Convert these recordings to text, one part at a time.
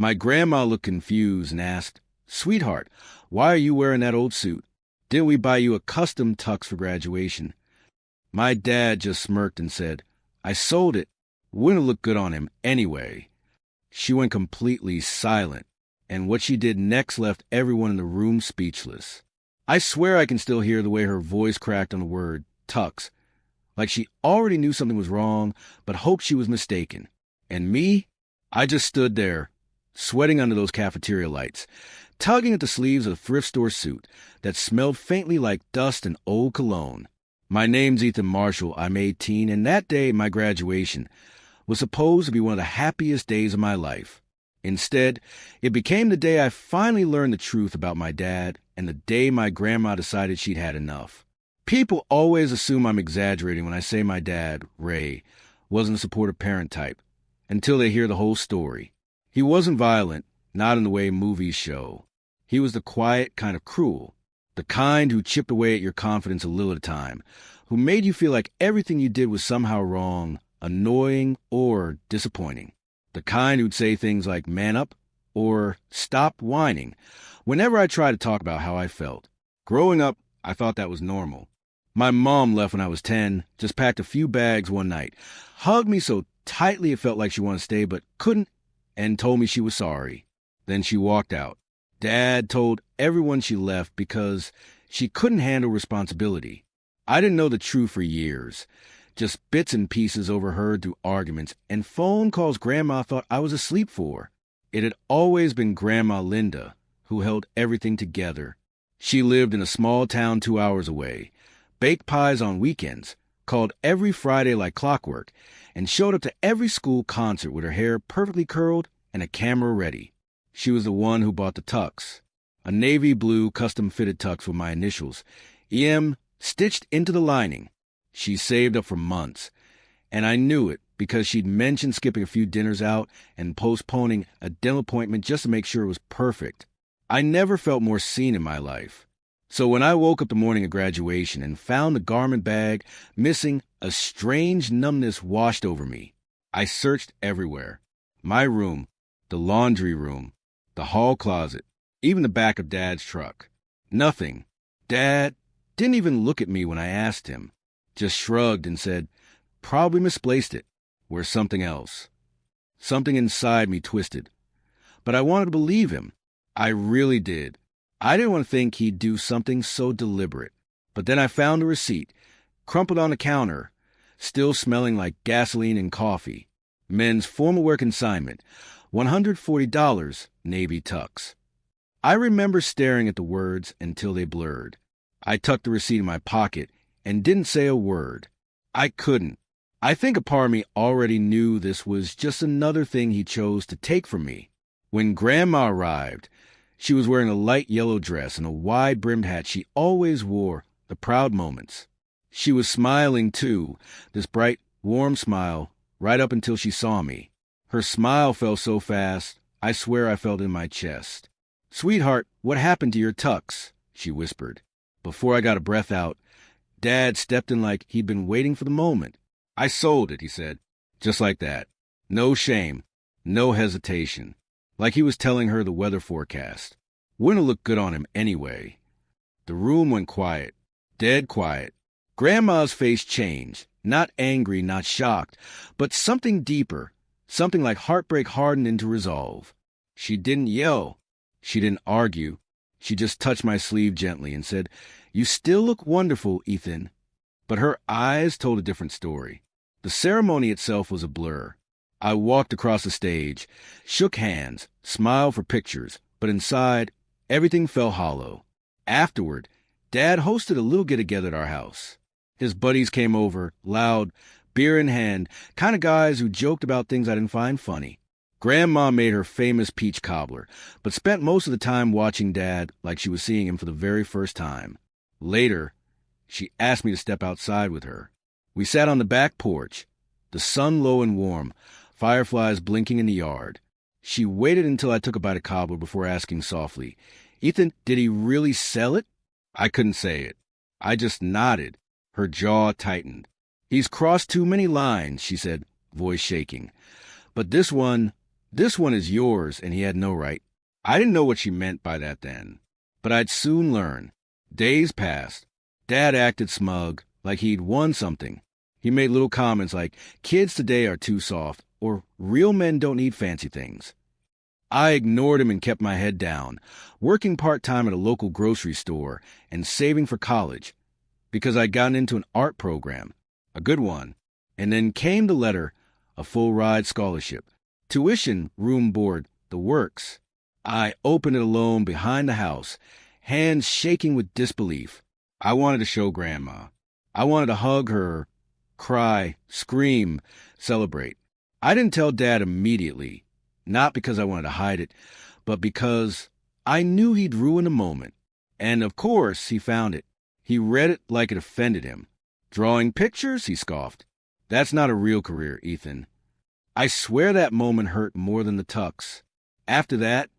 My grandma looked confused and asked, "Sweetheart, why are you wearing that old suit? Didn't we buy you a custom tux for graduation?" My dad just smirked and said, "I sold it. Wouldn't look good on him anyway." She went completely silent, and what she did next left everyone in the room speechless. I swear I can still hear the way her voice cracked on the word tux, like she already knew something was wrong, but hoped she was mistaken. And me? I just stood there, sweating under those cafeteria lights, tugging at the sleeves of a thrift store suit that smelled faintly like dust and old cologne. My name's Ethan Marshall. I'm 18, and that day, my graduation, was supposed to be one of the happiest days of my life. Instead, it became the day I finally learned the truth about my dad and the day my grandma decided she'd had enough. People always assume I'm exaggerating when I say my dad, Ray, wasn't a supportive parent type, until they hear the whole story. He wasn't violent, not in the way movies show. He was the quiet, kind of cruel, the kind who chipped away at your confidence a little at a time, who made you feel like everything you did was somehow wrong, annoying, or disappointing. The kind who'd say things like, "Man up," or "Stop whining," whenever I tried to talk about how I felt. Growing up, I thought that was normal. My mom left when I was 10, just packed a few bags one night, hugged me so tightly it felt like she wanted to stay but couldn't, and told me she was sorry. Then she walked out. Dad told everyone she left because she couldn't handle responsibility. I didn't know the truth for years, just bits and pieces overheard through arguments and phone calls Grandma thought I was asleep for. It had always been Grandma Linda who held everything together. She lived in a small town 2 hours away, baked pies on weekends, called every Friday like clockwork, and showed up to every school concert with her hair perfectly curled and a camera ready. She was the one who bought the tux, a navy blue custom-fitted tux with my initials, EM, stitched into the lining. She saved up for months, and I knew it because she'd mentioned skipping a few dinners out and postponing a dental appointment just to make sure it was perfect. I never felt more seen in my life. So when I woke up the morning of graduation and found the garment bag missing, a strange numbness washed over me. I searched everywhere. My room, the laundry room, the hall closet, even the back of Dad's truck. Nothing. Dad didn't even look at me when I asked him, just shrugged and said, "Probably misplaced it. Where's something else?" Something inside me twisted. But I wanted to believe him. I really did. I didn't want to think he'd do something so deliberate. But then I found a receipt, crumpled on the counter, still smelling like gasoline and coffee. Men's formal wear consignment, $140, navy tux. I remember staring at the words until they blurred. I tucked the receipt in my pocket and didn't say a word. I couldn't. I think a part of me already knew this was just another thing he chose to take from me. When Grandma arrived, she was wearing a light yellow dress and a wide-brimmed hat she always wore, the proud moments. She was smiling, too, this bright, warm smile, right up until she saw me. Her smile fell so fast, I swear I felt it in my chest. "Sweetheart, what happened to your tux?" she whispered. Before I got a breath out, Dad stepped in like he'd been waiting for the moment. "I sold it," he said, just like that. No shame, no hesitation. Like he was telling her the weather forecast. Wouldn't look good on him anyway. The room went quiet, dead quiet. Grandma's face changed, not angry, not shocked, but something deeper, something like heartbreak hardened into resolve. She didn't yell. She didn't argue. She just touched my sleeve gently and said, "You still look wonderful, Ethan." But her eyes told a different story. The ceremony itself was a blur. I walked across the stage, shook hands, smiled for pictures, but inside, everything felt hollow. Afterward, Dad hosted a little get-together at our house. His buddies came over, loud, beer in hand, kind of guys who joked about things I didn't find funny. Grandma made her famous peach cobbler, but spent most of the time watching Dad like she was seeing him for the very first time. Later, she asked me to step outside with her. We sat on the back porch, the sun low and warm, fireflies blinking in the yard. She waited until I took a bite of cobbler before asking softly, "Ethan, did he really sell it?" I couldn't say it. I just nodded. Her jaw tightened. "He's crossed too many lines," she said, voice shaking. "But this one, This one is yours, and he had no right. I didn't know what she meant by that then, but I'd soon learn. Days passed. Dad acted smug, like he'd won something. He made little comments like, kids today are too soft, or real men don't need fancy things. I ignored him and kept my head down, working part-time at a local grocery store and saving for college, because I'd gotten into an art program, a good one, and then came the letter, a full-ride scholarship, tuition, room board, the works. I opened it alone behind the house, hands shaking with disbelief. I wanted to show Grandma. I wanted to hug her, cry, scream, celebrate. I didn't tell Dad immediately, not because I wanted to hide it, but because I knew he'd ruin the moment. And of course, he found it. He read it like it offended him. Drawing pictures, he scoffed. That's not a real career, Ethan. I swear that moment hurt more than the tux. After that,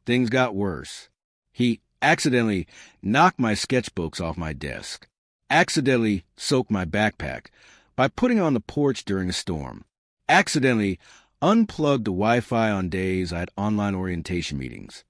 things got worse. He accidentally knocked my sketchbooks off my desk, accidentally soaked my backpack by putting it on the porch during a storm, accidentally unplugged the Wi-Fi on days I had online orientation meetings.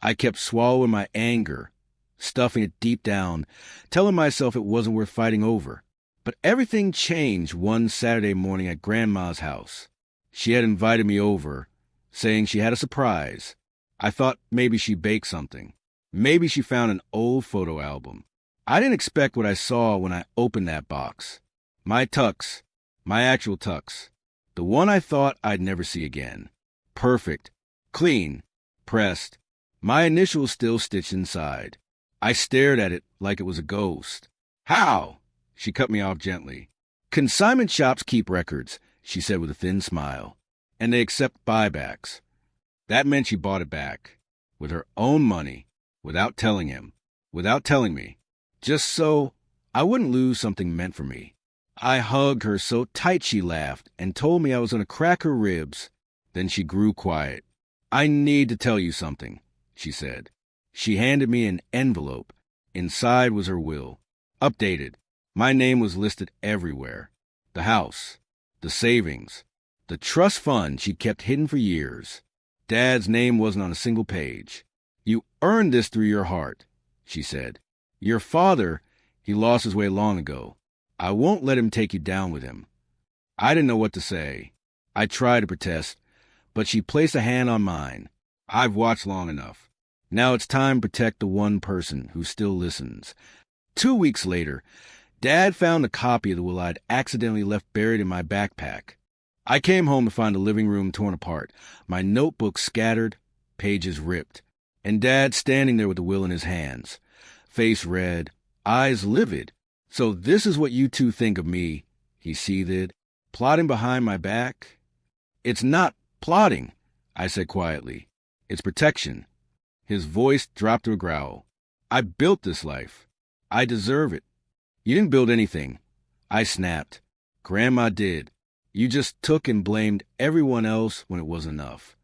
I kept swallowing my anger, stuffing it deep down, telling myself it wasn't worth fighting over. But everything changed one Saturday morning at Grandma's house. She had invited me over, saying she had a surprise. I thought maybe she baked something. Maybe she found an old photo album. I didn't expect what I saw when I opened that box. My tux, my actual tux, the one I thought I'd never see again. Perfect, clean, pressed, my initials still stitched inside. I stared at it like it was a ghost. How? She cut me off gently. Consignment shops keep records, she said with a thin smile, and they accept buybacks. That meant she bought it back, with her own money, without telling him, without telling me, just so I wouldn't lose something meant for me. I hugged her so tight she laughed and told me I was going to crack her ribs. Then she grew quiet. I need to tell you something, she said. She handed me an envelope. Inside was her will. Updated. My name was listed everywhere. The house, the savings, the trust fund she'd kept hidden for years. Dad's name wasn't on a single page. You earned this through your heart, she said. Your father, he lost his way long ago. I won't let him take you down with him. I didn't know what to say. I tried to protest, but she placed a hand on mine. I've watched long enough. Now it's time to protect the one person who still listens. 2 weeks later, Dad found a copy of the will I'd accidentally left buried in my backpack. I came home to find the living room torn apart, my notebook scattered, pages ripped, and Dad standing there with the will in his hands, face red, eyes livid. So this is what you two think of me, he seethed, plotting behind my back? It's not plotting, I said quietly. It's protection. His voice dropped to a growl. I built this life. I deserve it. You didn't build anything. I snapped. Grandma did. You just took and blamed everyone else when it wasn't enough.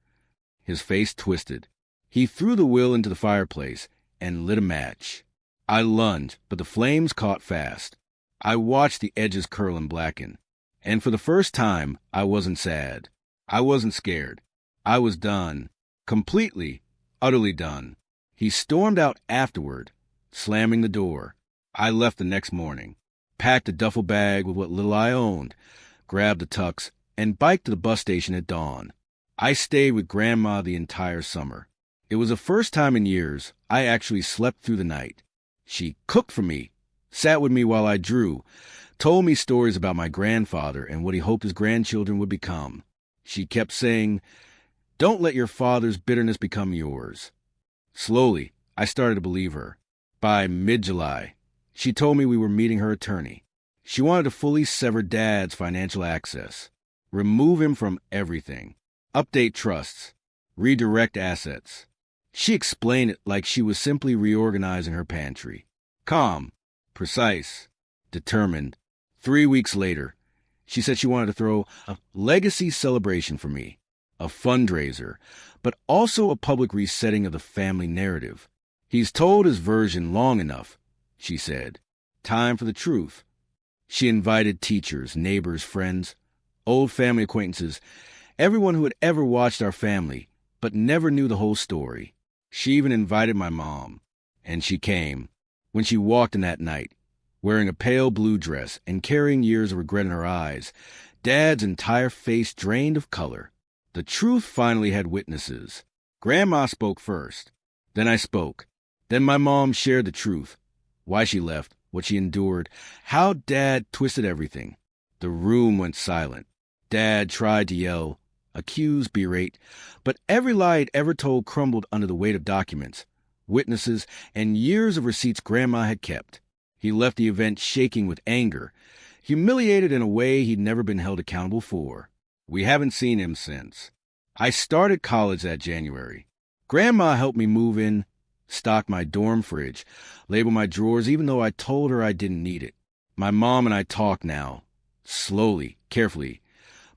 His face twisted. He threw the will into the fireplace and lit a match. I lunged, but the flames caught fast. I watched the edges curl and blacken. And for the first time, I wasn't sad. I wasn't scared. I was done. Completely, utterly done. He stormed out afterward, slamming the door. I left the next morning, packed a duffel bag with what little I owned, grabbed the tux, and biked to the bus station at dawn. I stayed with Grandma the entire summer. It was the first time in years I actually slept through the night. She cooked for me, sat with me while I drew, told me stories about my grandfather and what he hoped his grandchildren would become. She kept saying, "Don't let your father's bitterness become yours." Slowly, I started to believe her. By mid-July, she told me we were meeting her attorney. She wanted to fully sever Dad's financial access, remove him from everything, update trusts, redirect assets. She explained it like she was simply reorganizing her pantry. Calm, precise, determined. 3 weeks later, she said she wanted to throw a legacy celebration for me, a fundraiser, but also a public resetting of the family narrative. He's told his version long enough, she said. Time for the truth. She invited teachers, neighbors, friends, old family acquaintances, Everyone who had ever watched our family, but never knew the whole story. She even invited my mom. And she came. When she walked in that night, wearing a pale blue dress and carrying years of regret in her eyes, Dad's entire face drained of color. The truth finally had witnesses. Grandma spoke first. Then I spoke. Then my mom shared the truth. Why she left, what she endured, how Dad twisted everything. The room went silent. Dad tried to yell, accuse, berate, but every lie he'd ever told crumbled under the weight of documents, witnesses, and years of receipts Grandma had kept. He left the event shaking with anger, humiliated in a way he'd never been held accountable for. We haven't seen him since. I started college that January. Grandma helped me move in, stock my dorm fridge, label my drawers even though I told her I didn't need it. My mom and I talk now, slowly, carefully,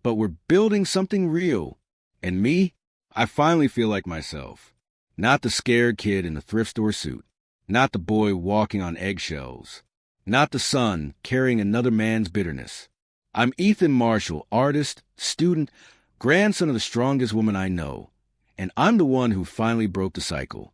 but we're building something real. And me, I finally feel like myself. Not the scared kid in the thrift store suit. Not the boy walking on eggshells. Not the son carrying another man's bitterness. I'm Ethan Marshall, artist, student, grandson of the strongest woman I know. And I'm the one who finally broke the cycle.